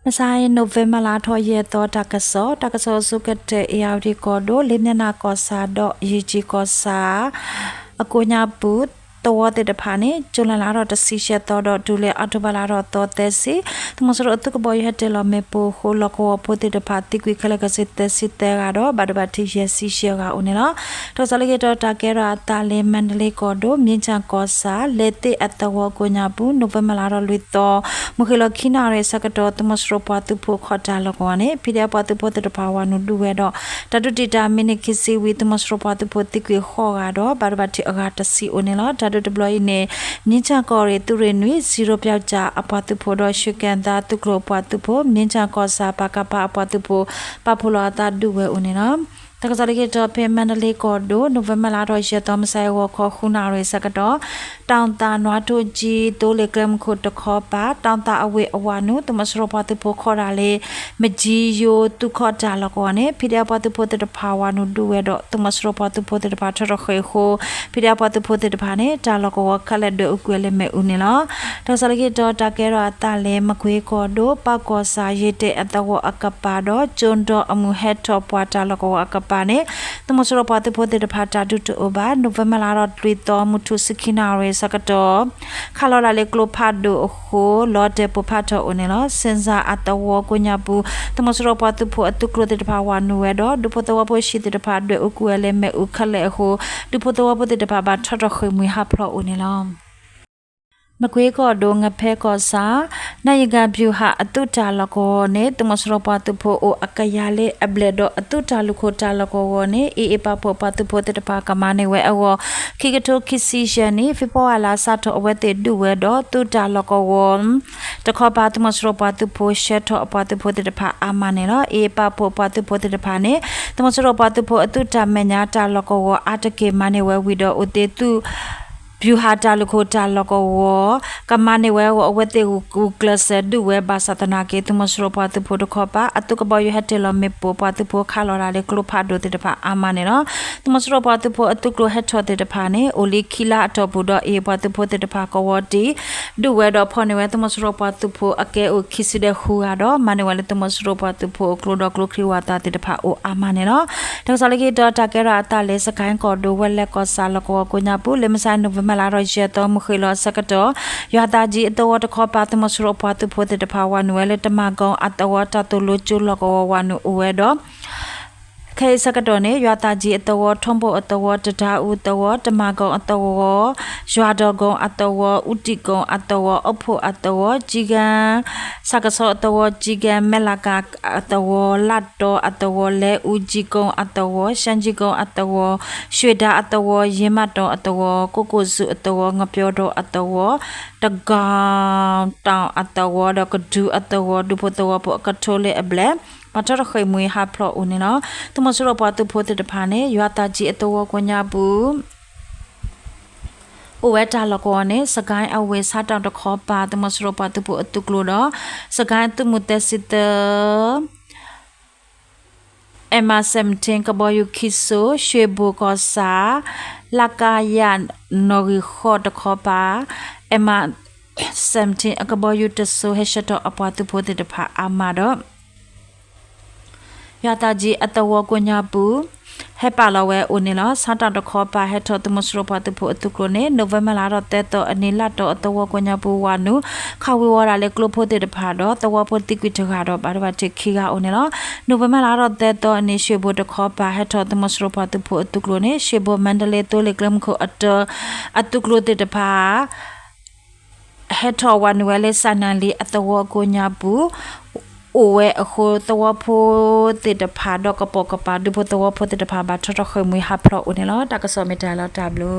มาใส่โนเวมลาทอเยตอตากะโซสุกเตเออาริกอโดเลเมนากอซาดอยีจิกอซาอโกญาปุตตัวเตดพานิจุลลารอตสิเชตอดอดูเลอัตบลารอตอเตสิตมสรอตุกบอยฮัตเตลเมโปโคลโกโปเตดพาติกวิคลกสิเตสิเตกาดอบาดบาติเยสิเชกาอุเนลตอสลเกตอตาเกราตาเลมันเลกอโดมินจังกอซาเลเตอัตวโกญาปุโนเวมลารอลุตอมุขิลคินาเรสกตอตมสรปาตุโพขอตาลกวานิพิเดปาตุโพเตดพาวานุดูเวดอตตุติตามินิคิสิวิตมสรปาตุโพติกวิขอกาดอบาดบาติอากาตสิอุเนลตตุตบลอยเนမြင်းချကောရီသူရနွေ0ပြောက်ကြအပတုဖို့တော့ရှုကန်တာတုကလောပတုဖို့မြင်းချကောစာပကပအပတုဖို့ပဖလာတာဒုဝဲဦးနေနော်တကစားရတဲ့ဖေမန်ဒလေးကောဒိုနိုဝင်ဘာလတော့ရတော့မဆိုင်ဝခေါ်ခုနာရဲစကတော့တောင်တာနွားတို့ကြီးတိုးလေကရမ်ခုတခေါ်ပါတောင်တာအဝေအဝနုတမစရပတုဖို့ခေါ်တာလေမကြီးယိုတုခေါ်တာလကောနဲ့ဖိဒပတုဖို့တဖာဝနုဒုဝဲတော့တမစရပတုဖို့တဖာထရခေခိုဖိဒပတုဖို့တဖာနဲ့တာလကောခလက်ဒုကွယ်လေမဲဦးနေလားတကစားရတော့တကဲရတာလေမခွေးကောဒိုပကောစာရတဲ့အတဝအကပါတော့ကျွန်းတော့အမှုဟက်တော့ပွားတာလကောအကပါနေတမစရပတိဖို့တဲ့ဖာတာဒုတိုဘာနိုဗမလာရဒရီတော်မုထုစခိနာရဲစကတော့ခါလော်လာလေကလိုဖတ်ဒိုခိုလော်တဲ့ပဖတ်တော်ဦးနေလောစင်စာအတဝကိုညာဘူးတမစရပတိဖို့အတုကရတဲ့ဖာဝနူဝဲတော့ဒုဖို့တော်ဖို့ရှိတဲ့ဖာတွေဥကွယ်လေမဲဥခလဲဟိုဒုဖို့တော်ဖို့တဲ့ဖာဘာထထခွေမွေဟဖလောဦးနေလောမကွေးကောဒိုငဖဲကောစာနိုင်ကဗျူဟာအတုတာလကောနေတမစရပတုဖို့အကရလေအဘလက်တော့အတုတာလူခိုတာလကောနေအေပဖို့ပတုဖို့တပါကမနေဝဲအောခိကတိုခိစီရှန်နေဖိပေါ်လာစာတော့အဝဲတဲ့ဒူဝဲတော့တုတာလကောဝတခေါ်ပါတမစရပတုဖို့ရှက်တော့ပတုဖို့တပါအာမနေတော့အေပဖို့ပတုဖို့တပါနေတမစရပတုဖို့အတုတာမညာတာလကောဝအတကေမနေဝဲဝီတော့ဥတေတုဗျူဟာတာလခိုတာလကောဝကမနေဝဲဝအဝဲတေကူကလစဒူဝဲဘာသတနာကေတမစရပတုဖို့တခေါ်ပါအတုကဘယဟတဲလမေပိုပတုဖို့ခါလော်လာလေကလုဖာဒိုတေတဖာအာမနေနော်တမစရပတုဖို့အတုကလဟက်ထောတေတဖာနေအိုလီခီလာအတော့ဘူးတော့အေပတုဖို့တေတဖာကဝတီဒူဝဲတော့ဖော်နေဝဲတမစရပတုဖို့အကဲအိုခိစီတဲ့ခူရတော့မနေဝဲလေတမစရပတုဖို့ကလုတော့ကလုခရီဝတာတေတဖာအိုအာမနေနော်တကစားလေကေတော့တကဲရအတလေစကိုင်းကောဒိုဝဲလက်ကောစာလကောကိုညာဘူးလေမဆိုင်နိုဗမလာရရတော့မခွေလောစကတော့ရွာသားကြီးအတော်တခေါ်ပါတမစရပတုဖို့တေတဖာဝနွဲလေတမကောင်အတော်တတူလိုကျလကောဝနုဝဲတော့ခေစကတော့နေရွာသားကြီးအတော်ထုံးဖို့အတော်တဒါဦးတော်တမကောင်အတော်ရွာတော်ကောင်အတော်ဥတီကောင်အတော်အဖို့အတော်ကြီးကန်စကစောအတော်ကြီးကန်မလကအတော်လတ်တော်အတော်လဲဦးကြီးကောင်အတော်ရှမ်းကြီးကောင်အတော်ရွှေတာအတော်ရင်မတော်အတော်ကိုကိုစုအတော်ငပြောတော်အတော်တကောင်တောင်အတော်တော့ကဒူအတော်ဒူဖို့တော်ဖို့ကထိုးလေအဘလက်ပါတရခေမွေဟာဖလောဦးနေနော်တမစရပတုဖို့တဖာနေရွာတာကြီးအတော်ကိုညာဘူးအိုဝဲတာလကောနေစကိုင်းအဝဲစားတောင်တခေါ်ပါတမစရပတုဖို့အတုကလို့တော့စကိုင်းတမှုတက်စစ်တအမဆမ်တင်ကဘောယုခိဆိုရွှေဘူကောစာလကာယန်နော်ရီခေါ်တခေါ်ပါအမဆမ်တင်ကဘောယုတဆိုဟက်ရှတော့အပွားတုဖို့တဖာအမတော့ရတာကြီးအတဝကိုညာဘူးဟဲပါလဝဲဦးနေလားစာတာတခေါ်ပါဟဲထောတမစရပတဖို့အတုကလို့နေနိုဝင်ဘာလတော့တဲတော့အနေလတော့အတဝကိုညာဘူးဝါနုခဝေဝရလေကလဖို့တဲ့တဖာတော့တဝဖို့တိကွိတခါတော့ဘာဘာတိခိကဦးနေလားနိုဝင်ဘာလတော့တဲတော့အနေရွှေဘတခေါ်ပါဟဲထောတမစရပတဖို့အတုကလို့နေရွှေဘမန္တလေးတိုလေကလမ်ကိုအတုကလို့တဲ့တဖာဟဲထောဝနဝဲလေစနန်လီအတဝကိုညာဘူးโอเวอโคตัวโพติดพาดอกกระปอกกระปาดูโพตัวโพติดพาบาททอเคยมุยฮับเพราะอุเนลอตากะซอเมตาลอตาบลู